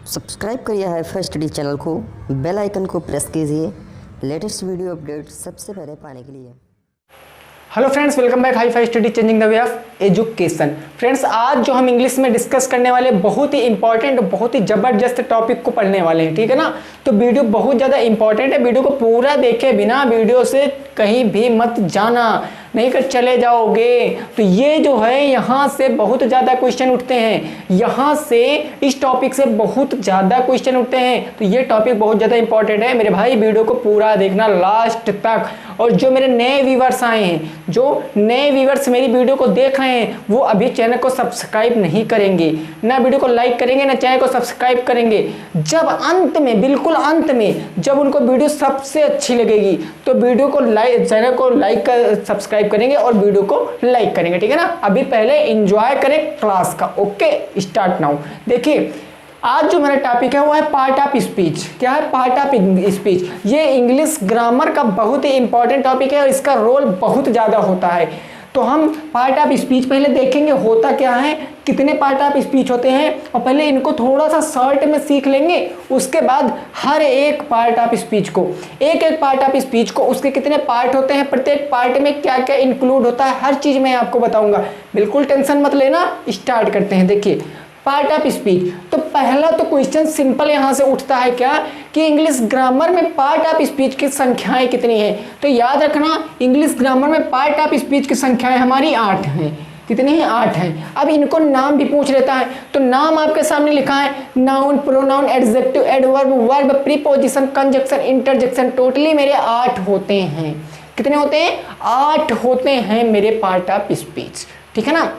Subscribe करिए hi fi study channel को, bell icon को प्रेस कीजिए लेटेस्ट वीडियो अपडेट सबसे पहले पाने के लिए। Hello friends, welcome back hi fi study changing the way of education. Friends, आज जो हम इंग्लिश में डिस्कस करने वाले बहुत ही इंपॉर्टेंट, बहुत ही ज़बरदस्त टॉपिक को पढ़ने वाले हैं, ठीक है ना। तो वीडियो बहुत ज़्यादा इंपॉर्टेंट है, वीडियो को पूरा देखे बिना वीडियो से कहीं भी मत जाना, नहीं कर चले जाओगे तो ये जो है यहाँ से बहुत ज़्यादा क्वेश्चन उठते हैं, यहाँ से इस टॉपिक से बहुत ज़्यादा क्वेश्चन उठते हैं। तो ये टॉपिक बहुत ज़्यादा इंपॉर्टेंट है मेरे भाई, वीडियो को पूरा देखना लास्ट तक। और जो मेरे नए व्यूवर्स आए हैं, जो नए व्यूवर्स मेरी वीडियो को देख रहे हैं, वो अभी चैनल को सब्सक्राइब नहीं करेंगे, ना वीडियो को लाइक करेंगे, ना चैनल को सब्सक्राइब करेंगे। जब अंत में, बिल्कुल अंत में, जब उनको वीडियो सबसे अच्छी लगेगी तो वीडियो को लाइक, चैनल को लाइक कर सब्सक्राइब करेंगे और वीडियो को लाइक करेंगे, ठीक है ना। अभी पहले एंजॉय करें क्लास का। Okay, start now. देखिए, आज जो मेरा टॉपिक है वो है पार्ट ऑफ स्पीच। क्या है? Part of speech. ये इंग्लिश ग्रामर का बहुत ही इंपॉर्टेंट टॉपिक है और इसका रोल बहुत ज़्यादा होता है। तो हम पार्ट ऑफ स्पीच पहले देखेंगे होता क्या है, कितने पार्ट ऑफ स्पीच होते हैं, और पहले इनको थोड़ा सा शॉर्ट में सीख लेंगे। उसके बाद हर एक पार्ट ऑफ स्पीच को, एक एक पार्ट ऑफ स्पीच को, उसके कितने पार्ट होते हैं, प्रत्येक पार्ट में क्या क्या इंक्लूड होता है, हर चीज़ मैं आपको बताऊंगा। बिल्कुल टेंशन मत लेना। स्टार्ट करते हैं। देखिए, पार्ट ऑफ स्पीच। तो पहला तो क्वेश्चन सिंपल यहां से उठता है क्या, कि इंग्लिश ग्रामर में पार्ट ऑफ स्पीच की संख्याएं कितनी हैं। तो याद रखना, इंग्लिश ग्रामर में पार्ट ऑफ स्पीच की संख्याएं हमारी 8 हैं। कितनी हैं? 8 हैं। अब इनको नाम भी पूछ लेता है, तो नाम आपके सामने लिखा है, noun, pronoun, adjective, adverb, verb, preposition, conjunction, interjection. Totally मेरे 8 होते हैं। कितने होते हैं? 8 होते हैं मेरे पार्ट ऑफ स्पीच, ठीक है ना।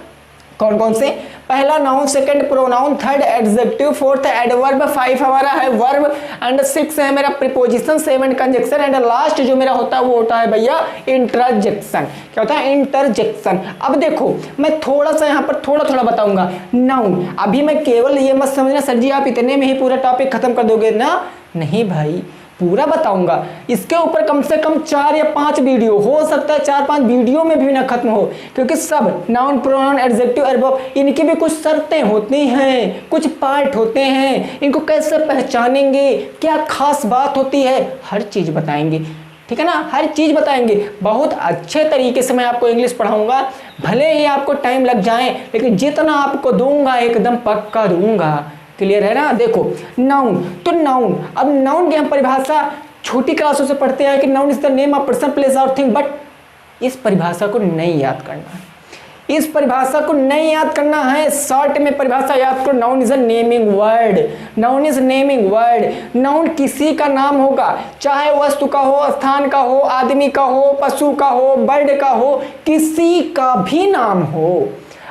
कौन कौन से? पहला noun, second pronoun, third adjective, fourth adverb, 5 हमारा है वर्ब, एंड 6 है मेरा प्रीपोजिशन, 7 कंजक्शन, एंड लास्ट जो मेरा होता है वो होता है भैया इंटरजेक्शन। क्या होता है? इंटरजेक्शन। अब देखो, मैं थोड़ा सा यहाँ पर थोड़ा बताऊंगा। नाउन, अभी मैं केवल ये मत समझना सर जी आप इतने में ही पूरा टॉपिक खत्म कर दोगे ना, नहीं भाई, पूरा बताऊंगा। इसके ऊपर कम से कम 4 या 5 वीडियो, हो सकता है 4-5 वीडियो में भी ना खत्म हो, क्योंकि सब नाउन, प्रोनाउन, एडजेक्टिव, एडवर्ब, इनकी भी कुछ शर्तें होती हैं, कुछ पार्ट होते हैं, इनको कैसे पहचानेंगे, क्या खास बात होती है, हर चीज बताएंगे, ठीक है ना। हर चीज बताएंगे। बहुत अच्छे तरीके से मैं आपको इंग्लिश पढ़ाऊंगा, भले ही आपको टाइम लग जाए, लेकिन जितना आपको दूंगा एकदम पक्का दूंगा। क्लियर है ना। देखो, नाउन, तो नाउन, अब नाउन की हम परिभाषा छोटी क्लासों से पढ़ते हैं कि noun is the name of person, place और थिंग, बट इस परिभाषा को नहीं याद करना है, इस परिभाषा को नहीं याद करना है। शॉर्ट में परिभाषा याद करो, noun is a naming word, noun is naming word. Noun किसी का नाम होगा, चाहे वस्तु का हो, स्थान का हो, आदमी का हो, पशु का हो, बर्ड का हो, किसी का भी नाम हो,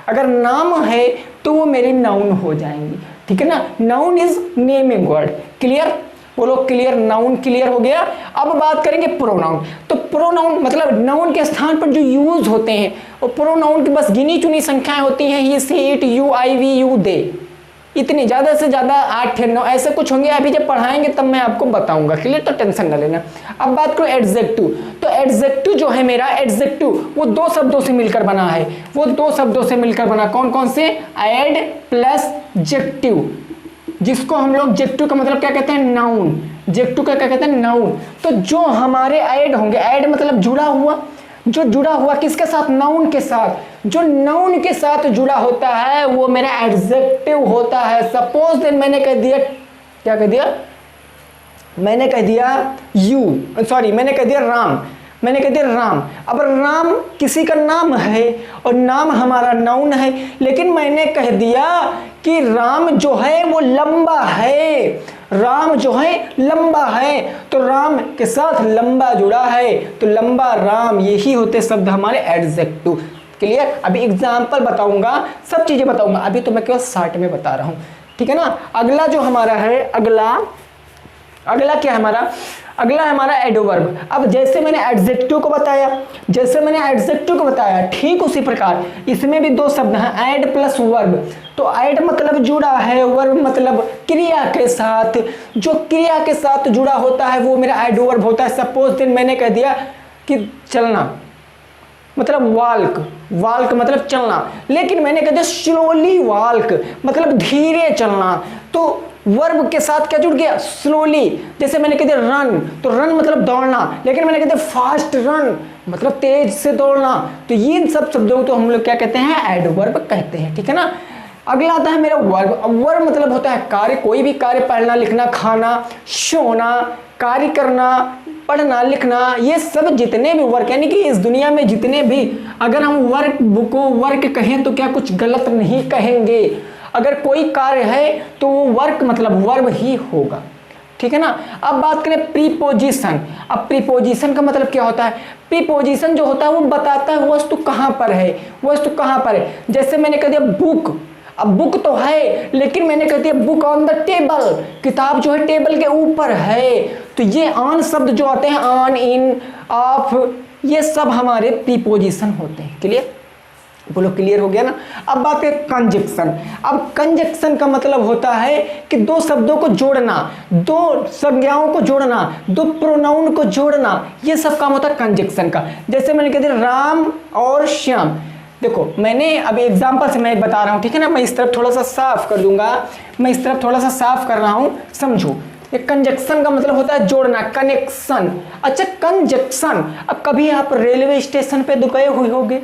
अगर नाम है तो वो मेरी नाउन हो जाएंगी, ठीक है ना। Noun is naming word. Clear? बोलो क्लियर। नाउन क्लियर हो गया। अब बात करेंगे प्रोनाउन। तो प्रोनाउन मतलब नाउन के स्थान पर जो यूज होते हैं, और प्रोनाउन की बस गिनी चुनी संख्याएं होती हैं, he, she, it, you, I, we, you, they, इतनी, ज़्यादा से ज़्यादा 8 या 9 ऐसे कुछ होंगे। अभी जब पढ़ाएंगे तब मैं आपको बताऊंगा। क्लियर? तो टेंशन न लेना। अब बात करो एडजेक्टिव। तो एडजेक्टिव जो है मेरा, एडजेक्टिव वो 2 शब्दों से मिलकर बना है, वो 2 शब्दों से मिलकर बना। कौन कौन से? एड प्लस जेक्टिव, जिसको हम लोग जेक्टिव का मतलब क्या कहते हैं? नाउन। जेक्टिव का क्या कहते हैं? नाउन। तो जो हमारे ऐड होंगे, ऐड मतलब जुड़ा हुआ, जो जुड़ा हुआ किसके साथ? नाउन के साथ। जो नाउन के साथ जुड़ा होता है वो मेरा एडजेक्टिव होता है। सपोज देन मैंने कह दिया, क्या कह दिया? मैंने कह दिया मैंने कह दिया राम, मैंने कह दिया राम। अब राम किसी का नाम है और नाम हमारा नाउन है, लेकिन मैंने कह दिया कि राम जो है वो लंबा है, राम जो है लंबा है, तो राम के साथ लंबा जुड़ा है, तो लंबा राम, यही होते शब्द हमारे एडजेक्टिव। क्लियर? अभी एग्जाम्पल बताऊंगा, सब चीजें बताऊंगा, अभी तो मैं केवल शॉर्ट में बता रहा हूं, ठीक है ना। अगला जो हमारा है, अगला क्या है हमारा? अगला है हमारा एडवर्ब। अब जैसे मैंने एडजेक्टिव को बताया, ठीक उसी प्रकार इसमें भी 2 शब्द हैं, ऐड प्लस वर्ब। तो ऐड मतलब जुड़ा है, वर्ब मतलब क्रिया के साथ, जो क्रिया के साथ जुड़ा होता है वो मेरा एडवर्ब होता है। सपोज दिन मैंने कह दिया कि चलना, मतलब वाल्क मतलब चलना, लेकिन मैंने कह दिया स्लोली वाल्क मतलब धीरे चलना, तो वर्ब के साथ क्या जुड़ गया, स्लोली। जैसे मैंने कह दिया रन, तो रन मतलब दौड़ना, लेकिन मैंने कह दिया फास्ट रन मतलब तेज से दौड़ना, तो ये इन सब शब्दों को हम लोग क्या कहते हैं, एडवर्ब कहते हैं, ठीक है ना। अगला आता है मेरा वर्ब। अब वर्ब मतलब होता है कार्य, कोई भी कार्य, पढ़ना लिखना खाना सोना, कार्य करना, पढ़ना लिखना, ये सब जितने भी वर्क, यानी कि इस दुनिया में जितने भी, अगर हम वर्क को वर्क कहें तो क्या कुछ गलत नहीं कहेंगे। अगर कोई कार्य है तो वो वर्क मतलब वर्ब ही होगा, ठीक है ना। अब बात करें प्रीपोजिशन। अब प्रीपोजिशन का मतलब क्या होता है, प्रीपोजिशन जो होता है वो बताता है वस्तु कहाँ पर है, वस्तु कहाँ पर है। जैसे मैंने कह दिया बुक, अब बुक तो है लेकिन मैंने कह दिया बुक ऑन द टेबल, किताब जो है टेबल के ऊपर है, तो ये ऑन शब्द जो आते हैं, ऑन, इन, ऑफ, ये सब हमारे प्रीपोजिशन होते हैं। क्लियर, बोलो क्लियर हो गया ना। अब बात है कंजक्शन। अब कंजक्शन का मतलब होता है कि दो शब्दों को जोड़ना, दो संज्ञाओं को जोड़ना, दो प्रोनाउन को जोड़ना, ये सब काम होता है कंजक्शन का। जैसे मैंने कह दिया राम और श्याम, देखो मैंने अभी एग्जांपल से मैं बता रहा हूँ, ठीक है ना। मैं इस तरफ थोड़ा सा साफ कर दूंगा, मैं इस तरफ थोड़ा सा साफ कर रहा हूँ, समझो। ये कंजक्शन का मतलब होता है जोड़ना, कनेक्शन। अच्छा कंजक्शन, अब कभी आप रेलवे स्टेशन पे तो गए हुए होगे,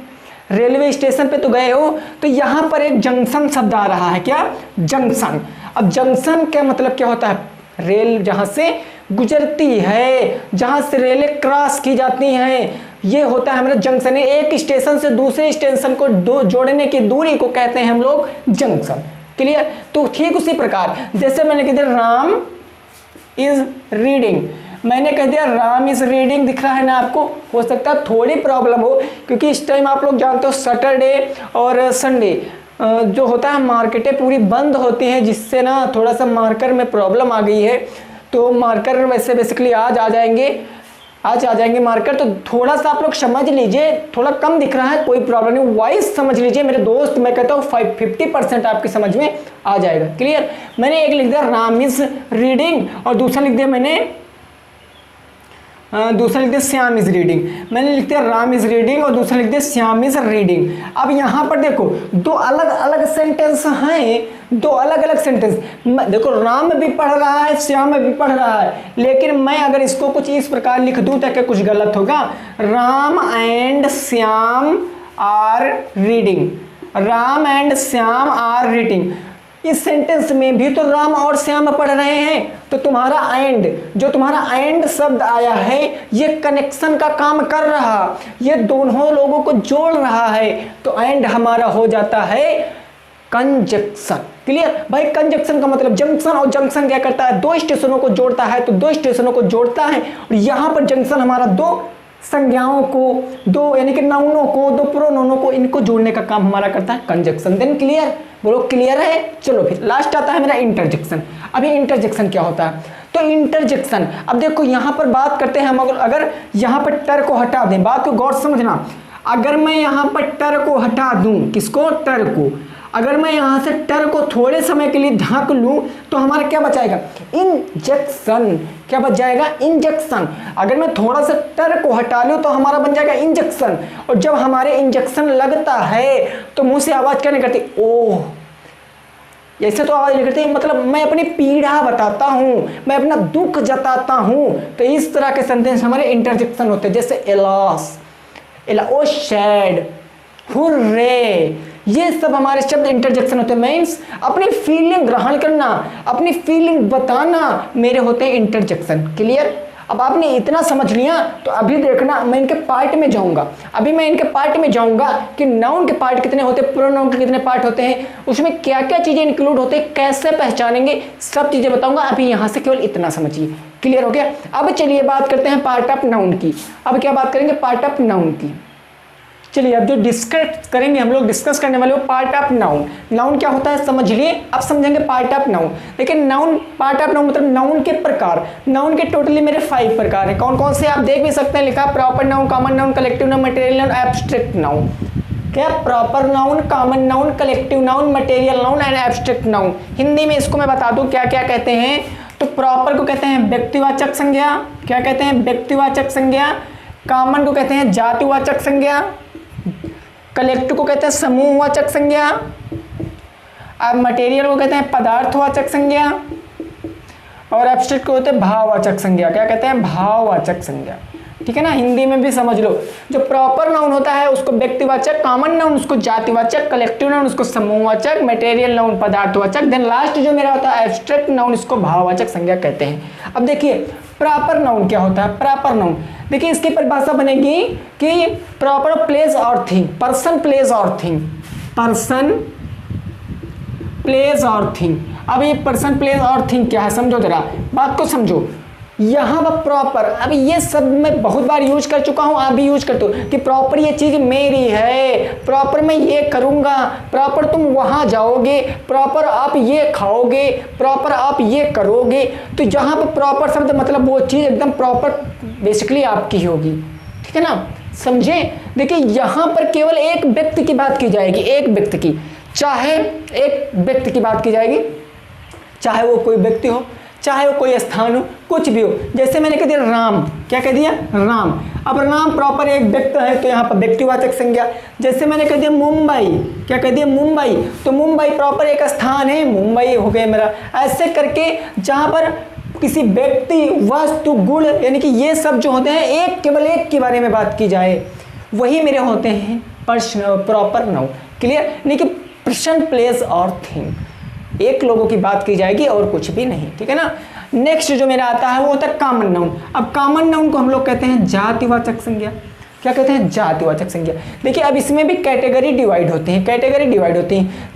रेलवे स्टेशन पे तो गए हो, तो यहाँ पर एक जंक्शन शब्द आ रहा है, क्या, जंक्शन। अब जंक्शन का मतलब क्या होता है, रेल जहाँ से गुजरती है, जहाँ से रेलें क्रॉस की जाती हैं, ये होता है हमारा जंक्शन। एक स्टेशन से दूसरे स्टेशन को जोड़ने की दूरी को कहते हैं हम लोग जंक्शन। क्लियर, तो ठीक उसी प्रकार जैसे मैंने कह दिया राम इज रीडिंग, मैंने कह दिया राम इज रीडिंग, दिख रहा है ना आपको। हो सकता है थोड़ी प्रॉब्लम हो, क्योंकि इस टाइम आप लोग जानते हो सैटरडे और संडे जो होता है मार्केटें पूरी बंद होती हैं, जिससे ना थोड़ा सा मार्कर में प्रॉब्लम आ गई है। तो मार्कर वैसे बेसिकली आज आ जाएंगे मार्कर, तो थोड़ा सा आप लोग समझ लीजिए, थोड़ा कम दिख रहा है कोई प्रॉब्लम नहीं, वाइज समझ लीजिए मेरे दोस्त, मैं कहता हूँ 50% आपकी समझ में आ जाएगा। क्लियर, मैंने एक लिख दिया राम इज रीडिंग और दूसरा लिख दिया श्याम इज रीडिंग। मैंने लिख दिया राम इज रीडिंग और दूसरा लिख दिया श्याम इज रीडिंग। अब यहाँ पर देखो दो अलग अलग सेंटेंस हैं, दो अलग अलग सेंटेंस। देखो राम भी पढ़ रहा है, श्याम भी पढ़ रहा है, लेकिन मैं अगर इसको कुछ इस प्रकार लिख दूं तो क्या कुछ गलत होगा, Ram and Shyam are reading, Ram and Shyam are reading. इस सेंटेंस में भी तो राम और श्याम पढ़ रहे हैं, तो तुम्हारा एंड, जो तुम्हारा एंड शब्द आया है, ये कनेक्शन का काम कर रहा, ये दोनों लोगों को जोड़ रहा है, तो एंड हमारा हो जाता है कंजक्शन। क्लियर भाई, कंजक्शन का मतलब जंक्शन, और जंक्शन क्या करता है, दो स्टेशनों को जोड़ता है, तो दो स्टेशनों को जोड़ता है, और यहाँ पर जंक्शन हमारा दो संज्ञाओं को, दो यानी कि नाउनों को, दो प्रोनाउनों को, इनको जोड़ने का काम हमारा करता है कंजक्शन। देन क्लियर, बोलो क्लियर है। चलो फिर लास्ट आता है मेरा इंटरजेक्शन। अभी इंटरजेक्शन क्या होता है, तो इंटरजेक्शन, अब देखो यहाँ पर बात करते हैं हम, अगर यहाँ पर टर को हटा दें, बात को गौर समझना, अगर मैं यहाँ पर टर को हटा दूं, किसको, टर को, अगर मैं यहाँ से टर को थोड़े समय के लिए ढांक लूँ तो हमारा क्या बचाएगा, इंजेक्शन। क्या बच जाएगा, इंजेक्शन। अगर मैं थोड़ा सा टर को हटा लूँ तो हमारा बन जाएगा इंजेक्शन, और जब हमारे इंजेक्शन लगता है तो मुंह से आवाज़ क्या निकलती, ओह, ऐसे तो आवाज़ निकलती है, मतलब मैं अपनी पीड़ा बताता हूँ, मैं अपना दुख जताता हूँ, तो इस तरह के सेंटेंस हमारे इंटरजेक्शन होते हैं। जैसे एलॉस, ओ सैड, हुर्रे, ये सब हमारे शब्द इंटरजेक्शन होते हैं। मीन्स अपनी फीलिंग ग्रहण करना, अपनी फीलिंग बताना, मेरे होते हैं इंटरजेक्शन। क्लियर, अब आपने इतना समझ लिया, तो अभी देखना मैं इनके पार्ट में जाऊंगा, अभी मैं इनके पार्ट में जाऊंगा कि नाउन के पार्ट कितने होते हैं, प्रोनाउन के कितने पार्ट होते हैं, उसमें क्या क्या चीजें इंक्लूड होते हैं, कैसे पहचानेंगे, सब चीजें बताऊंगा। अभी यहाँ से केवल इतना समझिए। क्लियर हो गया। अब चलिए बात करते हैं पार्ट ऑफ नाउन की। अब क्या बात करेंगे, पार्ट ऑफ नाउन की। चलिए अब जो डिस्कस करेंगे हम लोग, डिस्कस करने वाले वो पार्ट ऑफ नाउन। नाउन क्या होता है समझ लिए, अब समझेंगे पार्ट ऑफ नाउन। लेकिन नाउन, पार्ट ऑफ नाउन मतलब नाउन के प्रकार। नाउन के टोटली मेरे 5 प्रकार हैं। कौन कौन से आप देख भी सकते हैं, लिखा proper noun, common noun, collective noun, material noun, abstract noun. क्या, proper noun, common noun, collective noun, material noun and abstract noun. Hindi में इसको मैं बता दूं क्या क्या कहते हैं। तो प्रॉपर को कहते हैं व्यक्तिवाचक संज्ञा, क्या कहते हैं, व्यक्तिवाचक संज्ञा। कॉमन को कहते हैं जातिवाचक संज्ञा। कलेक्टिव को कहते हैं समूहवाचक संज्ञा। अब मटेरियल को कहते हैं पदार्थवाचक संज्ञा। और एब्स्ट्रैक्ट को होते हैं भाववाचक संज्ञा। क्या कहते हैं? भाववाचक संज्ञा। ठीक है ना, हिंदी में भी समझ लो। जो प्रॉपर नाउन होता है उसको व्यक्तिवाचक, कॉमन नाउन उसको जातिवाचक, कलेक्टिव नाउन उसको समूहवाचक, मटेरियल नाउन पदार्थवाचक, देन लास्ट जो मेरा होता है एब्स्ट्रैक्ट नाउन, इसको भाववाचक संज्ञा कहते हैं। अब देखिए प्रॉपर नाउन क्या होता है? प्रॉपर नाउन देखिए इसकी परिभाषा बनेगी कि प्रॉपर प्लेस और थिंग, पर्सन प्लेस और थिंग, पर्सन प्लेस और थिंग। अब ये पर्सन प्लेस और थिंग क्या है समझो, जरा बात को समझो। यहाँ पर प्रॉपर, अब ये सब मैं बहुत बार यूज कर चुका हूँ, आप भी यूज करते हो कि प्रॉपर ये चीज़ मेरी है, प्रॉपर मैं ये करूँगा, प्रॉपर तुम वहाँ जाओगे, प्रॉपर आप ये खाओगे, प्रॉपर आप ये करोगे। तो जहाँ पर प्रॉपर शब्द मतलब वो चीज़ एकदम प्रॉपर बेसिकली आपकी होगी। ठीक है ना, समझे? देखिए यहाँ पर केवल एक व्यक्ति की बात की जाएगी, एक व्यक्ति की, चाहे एक व्यक्ति की बात की जाएगी, चाहे वो कोई व्यक्ति हो, चाहे वो कोई स्थान हो, कुछ भी हो। जैसे मैंने कह दिया राम, क्या कह दिया? राम। अब राम प्रॉपर एक व्यक्ति है तो यहाँ पर व्यक्तिवाचक संज्ञा। जैसे मैंने कह दिया मुंबई, क्या कह दिया? मुंबई, तो मुंबई प्रॉपर एक स्थान है, मुंबई हो गया मेरा। ऐसे करके जहाँ पर किसी व्यक्ति, वस्तु, गुण, यानी कि ये सब जो होते हैं एक केवल एक के बारे में बात की जाए, वही मेरे होते हैं प्रॉपर नाउन। क्लियर? यानी कि पर्सन प्लेस और थिंग, एक लोगों की बात की जाएगी और कुछ भी नहीं। ठीक है ना। नेक्स्ट जो मेरा आता है वो होता है कॉमन नाउन। अब कॉमन नाउन को हम लोग कहते हैं जातिवाचक संज्ञा। क्या कहते हैं? जातिवाचक संज्ञा। देखिए अब इसमें भी कैटेगरी डिवाइड होती हैं, कैटेगरी डिवाइड होती हैं।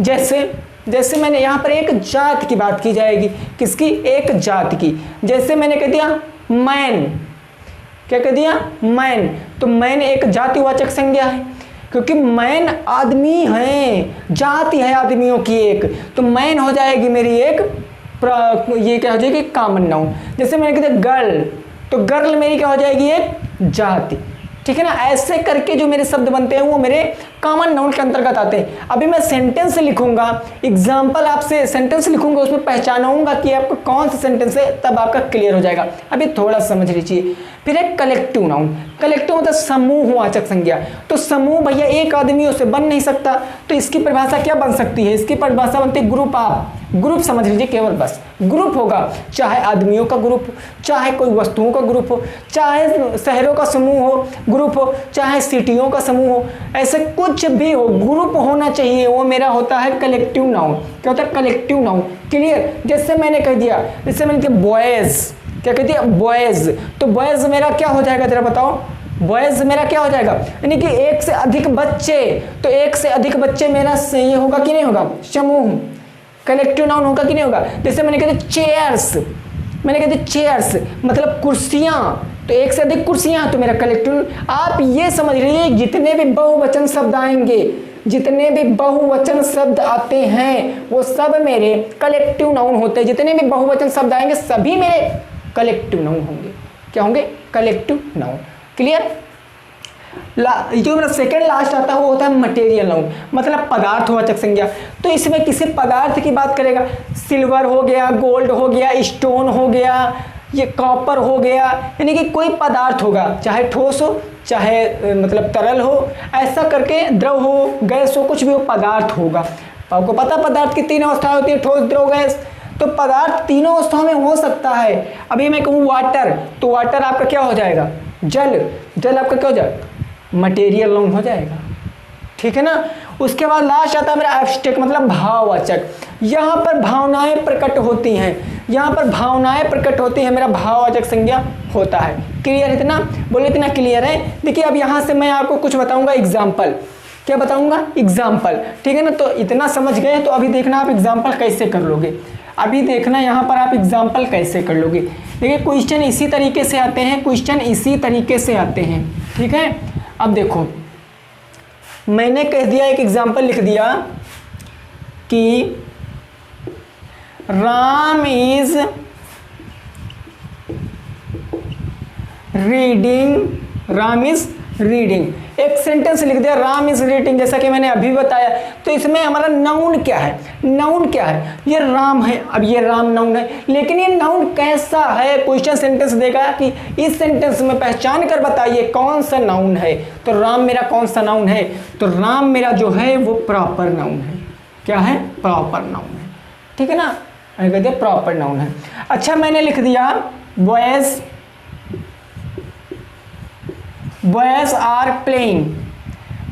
जैसे मैंने यहाँ पर एक जात की बात की जाएगी, किसकी? एक जात की। जैसे मैंने कह दिया मैन, क्या कह दिया? मैन, तो मैन एक जातिवाचक संज्ञा है क्योंकि मैन आदमी है, जाति है आदमियों की एक, तो मैन हो जाएगी मेरी एक ये क्या हो जाएगी? Common noun. जैसे मैंने कहा गर्ल, तो गर्ल मेरी क्या हो जाएगी? एक जाति। ठीक है ना। ऐसे करके जो मेरे शब्द बनते हैं वो मेरे कॉमन नाउन के अंतर्गत आते हैं। अभी मैं सेंटेंस लिखूंगा, एग्जाम्पल आपसे सेंटेंस लिखूंगा, उसमें पहचानूंगा कि आपका कौन सा सेंटेंस है, तब आपका क्लियर हो जाएगा। अभी थोड़ा समझ लीजिए। फिर एक कलेक्टिव नाउन। कलेक्टिव मतलब समूहवाचक संज्ञा। तो समूह भैया एक आदमियों से बन नहीं सकता, तो इसकी परिभाषा क्या बन सकती है? इसकी परिभाषा बनती है ग्रुप ऑफ। ग्रुप समझ लीजिए, केवल बस ग्रुप होगा, चाहे आदमियों का ग्रुप हो, चाहे कोई वस्तुओं का ग्रुप हो, चाहे शहरों का समूह हो ग्रुप हो, चाहे सिटियों का समूह हो, ऐसे कुछ भी हो, ग्रुप होना चाहिए, वो मेरा होता है कलेक्टिव नाउन। क्या होता है? Collective noun. क्लियर? जैसे मैंने कह दिया, जैसे मैंने कहा बॉयज, क्या कह दिया? बॉयज, तो बॉयज मेरा क्या हो जाएगा जरा बताओ? बॉयज मेरा क्या हो जाएगा? यानी कि एक से अधिक बच्चे, तो एक से अधिक बच्चे मेरा ये होगा कि नहीं होगा? समूह, कलेक्टिव नाउन होगा कि नहीं होगा? जैसे मैंने कहा चेयर्स, मैंने कहा चेयर्स मतलब कुर्सियां, तो एक से अधिक कुर्सियां, तो मेरा कलेक्टिव। आप ये समझ लीजिए जितने भी बहुवचन शब्द आएंगे, जितने भी बहुवचन शब्द आते हैं वो सब मेरे कलेक्टिव नाउन होते हैं। जितने भी बहुवचन शब्द आएंगे सभी मेरे कलेक्टिव नाउन होंगे। क्या होंगे? Collective noun. क्लियर? जो मेरा सेकेंड लास्ट आता है वो होता है मटेरियल नाउन, मतलब पदार्थवाचक संज्ञा। तो इसमें किसी पदार्थ की बात करेगा, सिल्वर हो गया, गोल्ड हो गया, स्टोन हो गया, ये कॉपर हो गया, यानी कि कोई पदार्थ होगा, चाहे ठोस हो, चाहे मतलब तरल हो, ऐसा करके द्रव हो, गैस हो, कुछ भी हो, पदार्थ होगा। आपको पता पदार्थ की तीन अवस्थाएं होती है, ठोस, द्रव, गैस। तो पदार्थ तीनों अवस्थाओं में हो सकता है। अभी मैं कहूँ वाटर, तो वाटर आपका क्या हो जाएगा? जल। जल आपका क्या हो जाएगा? मटेरियल नाउन हो जाएगा। ठीक है ना। उसके बाद लास्ट आता है मेरा एब्स्ट्रैक्ट मतलब भाववाचक। यहाँ पर भावनाएं प्रकट होती हैं, यहाँ पर भावनाएं प्रकट होती हैं, मेरा भाववाचक संज्ञा होता है। क्लियर? इतना बोले, इतना क्लियर है? देखिए अब यहाँ से मैं आपको कुछ बताऊंगा एग्जाम्पल। क्या बताऊंगा? एग्जाम्पल। ठीक है ना। तो इतना समझ गए, तो अभी देखना आप एग्जाम्पल कैसे कर लोगे। अभी देखना यहाँ पर आप एग्जाम्पल कैसे कर लोगे। देखिए क्वेश्चन इसी तरीके से आते हैं, क्वेश्चन इसी तरीके से आते हैं। ठीक है। अब देखो मैंने कह दिया, एक एग्जाम्पल लिख दिया कि Ram is reading, Ram is reading. एक सेंटेंस लिख दिया राम इज रीडिंग, जैसा कि मैंने अभी बताया। तो इसमें हमारा नाउन क्या है? नाउन क्या है? ये राम है। अब ये राम नाउन है, लेकिन ये नाउन कैसा है? क्वेश्चन सेंटेंस देगा कि इस सेंटेंस में पहचान कर बताइए कौन सा नाउन है। तो राम मेरा कौन सा नाउन है? तो राम मेरा जो है वो प्रॉपर नाउन है। क्या है? प्रॉपर नाउन है। ठीक है ना। कह दिया प्रॉपर नाउन है। अच्छा मैंने लिख दिया boys are playing,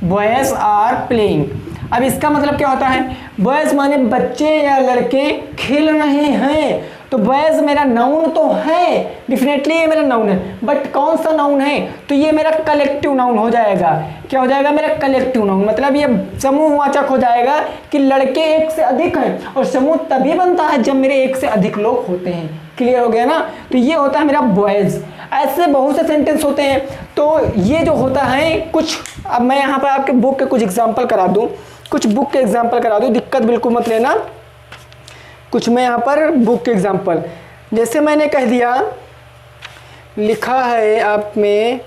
boys are playing. अब इसका मतलब क्या होता है, बॉयज माने बच्चे या लड़के खेल रहे हैं, तो बॉयज मेरा नाउन तो है, डेफिनेटली ये मेरा नाउन है, बट कौन सा नाउन है, तो ये मेरा कलेक्टिव नाउन हो जाएगा। क्या हो जाएगा, मेरा कलेक्टिव नाउन, मतलब ये समूहवाचक हो जाएगा कि लड़के एक से अधिक हैं, और समूह तभी बनता है जब मेरे एक से अधिक लोग होते हैं। क्लियर हो गया ना, तो ये होता है मेरा बॉयज। ऐसे बहुत से सेंटेंस होते हैं, तो ये जो होता है कुछ, अब मैं यहाँ पर आपके बुक के कुछ एग्जाम्पल करा दूँ, कुछ बुक के एग्जाम्पल करा दूँ, दिक्कत बिल्कुल मत लेना। कुछ मैं यहाँ पर बुक के एग्जाम्पल, जैसे मैंने कह दिया, लिखा है आप में,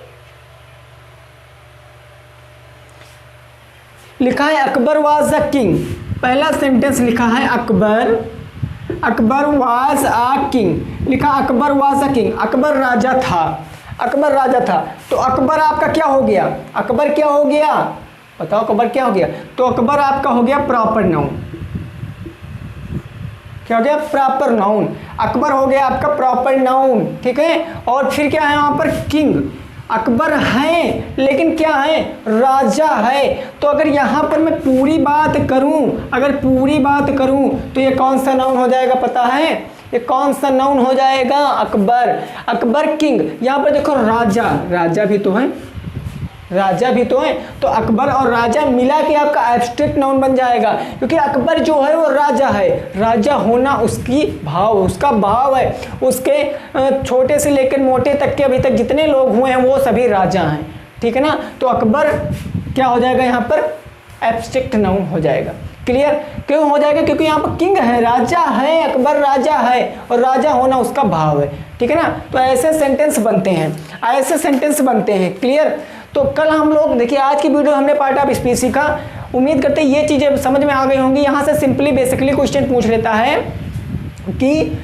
लिखा है अकबर वाज अ किंग। पहला सेंटेंस लिखा है अकबर वाज अ किंग, लिखा Akbar was a king, Akbar राजा था, अकबर राजा था। तो अकबर आपका क्या हो गया, अकबर क्या हो गया, बताओ अकबर क्या हो गया, तो अकबर आपका हो गया प्रॉपर नाउन। क्या हो गया, प्रॉपर नाउन, अकबर हो गया आपका प्रॉपर नाउन, ठीक है। और फिर क्या है वहां पर, किंग, अकबर हैं लेकिन क्या है, राजा है। तो अगर यहाँ पर मैं पूरी बात करूं, अगर पूरी बात करूं तो ये कौन सा नाउन हो जाएगा पता है, ये कौन सा नाउन हो जाएगा, अकबर, अकबर किंग। यहाँ पर देखो राजा, राजा भी तो है, राजा भी तो है, तो अकबर और राजा मिला के आपका एब्स्ट्रैक्ट नाउन बन जाएगा, क्योंकि अकबर जो है वो राजा है, राजा होना उसकी भाव, उसका भाव है, उसके छोटे से लेकर मोटे तक के अभी तक जितने लोग हुए हैं वो सभी राजा हैं, ठीक है ना। तो अकबर क्या हो जाएगा यहाँ पर, एब्स्ट्रैक्ट नाउन हो जाएगा। क्लियर, क्यों हो जाएगा, क्योंकि यहाँ पर किंग है, राजा है, अकबर राजा है, और राजा होना उसका भाव है, ठीक है ना। तो ऐसे सेंटेंस बनते हैं, ऐसे सेंटेंस बनते हैं। क्लियर, तो कल हम लोग देखिए, आज की वीडियो हमने पार्ट ऑफ स्पीच सीखा, उम्मीद करते हैं ये चीज़ें समझ में आ गई होंगी। यहाँ से सिंपली बेसिकली क्वेश्चन पूछ लेता है कि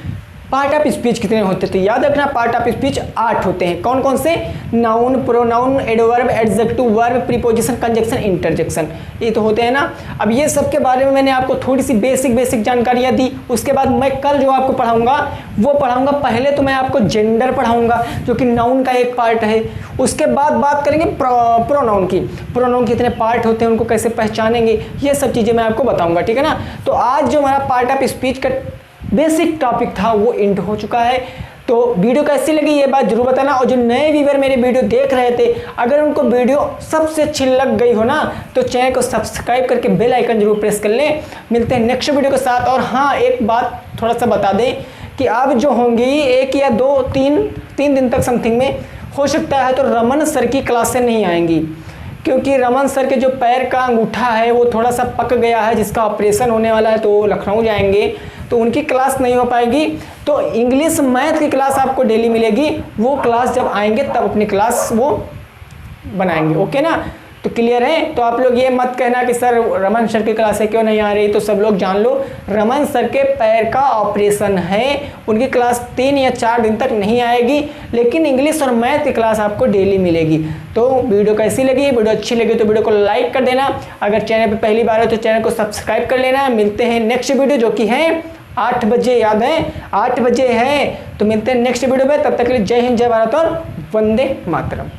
पार्ट ऑफ स्पीच कितने होते थे, याद रखना पार्ट ऑफ स्पीच 8 होते हैं। कौन कौन से, noun, pronoun, adverb, adjective, verb, preposition, conjunction, interjection, ये तो होते हैं ना। अब ये सब के बारे में मैंने आपको थोड़ी सी बेसिक जानकारियाँ दी, उसके बाद मैं कल जो आपको पढ़ाऊंगा वो पढ़ाऊंगा, पहले तो मैं आपको जेंडर पढ़ाऊंगा जो कि नाउन का एक पार्ट है, उसके बाद बात करेंगे प्रोनाउन की, प्रोनाउन के कितने पार्ट होते हैं, उनको कैसे पहचानेंगे, ये सब चीज़ें मैं आपको बताऊंगा, ठीक है ना। तो आज जो हमारा पार्ट ऑफ स्पीच का बेसिक टॉपिक था वो एंड हो चुका है। तो वीडियो कैसी लगी ये बात जरूर बताना, और जो नए व्यूअर मेरे वीडियो देख रहे थे, अगर उनको वीडियो सबसे अच्छी लग गई हो ना, तो चैनल को सब्सक्राइब करके बेल आइकन जरूर प्रेस कर लें। मिलते हैं नेक्स्ट वीडियो के साथ। और हाँ, एक बात थोड़ा सा बता दें कि अब जो होंगी 1 या 2 3 दिन तक समथिंग में, हो सकता है तो रमन सर की क्लासें नहीं आएंगी, क्योंकि रमन सर के जो पैर का अंगूठा है वो थोड़ा सा पक गया है, जिसका ऑपरेशन होने वाला है, तो वो लखनऊ जाएंगे, तो उनकी क्लास नहीं हो पाएगी। तो इंग्लिश मैथ की क्लास आपको डेली मिलेगी, वो क्लास जब आएंगे तब अपनी क्लास वो बनाएंगे, ओके ना। तो क्लियर है, तो आप लोग ये मत कहना कि सर रमन सर की क्लासें क्यों नहीं आ रही, तो सब लोग जान लो रमन सर के पैर का ऑपरेशन है, उनकी क्लास 3 या 4 दिन तक नहीं आएगी, लेकिन इंग्लिश और मैथ की क्लास आपको डेली मिलेगी। तो वीडियो कैसी लगी, वीडियो अच्छी लगी तो वीडियो को लाइक कर देना, अगर चैनल पर पहली बार हो तो चैनल को सब्सक्राइब कर लेना। मिलते हैं नेक्स्ट वीडियो जो कि है 8 बजे, याद है 8 बजे है, तो मिलते हैं नेक्स्ट वीडियो में। तब तक के लिए जय हिंद, जय भारत और वंदे मातरम।